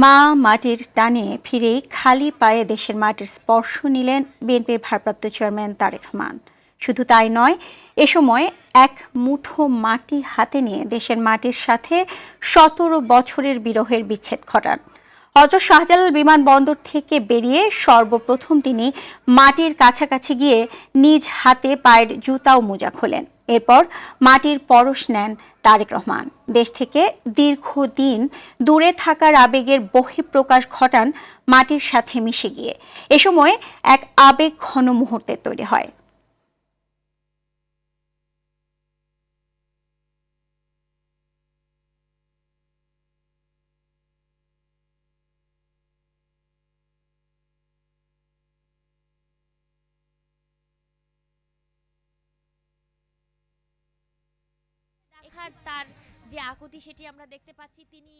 মা মাটির টানে ফিরেই খালি পায়ে দেশের মাটির স্পর্শ নিলেন বিএনপির ভারপ্রাপ্ত চেয়ারম্যান তারেক রহমান। শুধু তাই নয়, এ সময় এক মুঠো মাটি হাতে নিয়ে দেশের মাটির সাথে ১৭ বছরের বিরহের বিচ্ছেদ ঘটান। হযরত শাহজালাল বিমানবন্দর থেকে বেরিয়ে সর্বপ্রথম তিনি মাটির কাছাকাছি গিয়ে নিজ হাতে পায়ের জুতা ও মোজা খোলেন। এরপর মাটির পরশ নেন তারেক রহমান। দেশ থেকে দীর্ঘদিন দূরে থাকার আবেগের বহিঃপ্রকাশ ঘটান মাটির সাথে মিশে গিয়ে। এ সময় এক আবেগঘন মুহূর্তের তৈরি হয়। দেখার তার যে আকুতি সেটি আমরা দেখতে পাচ্ছি। তিনি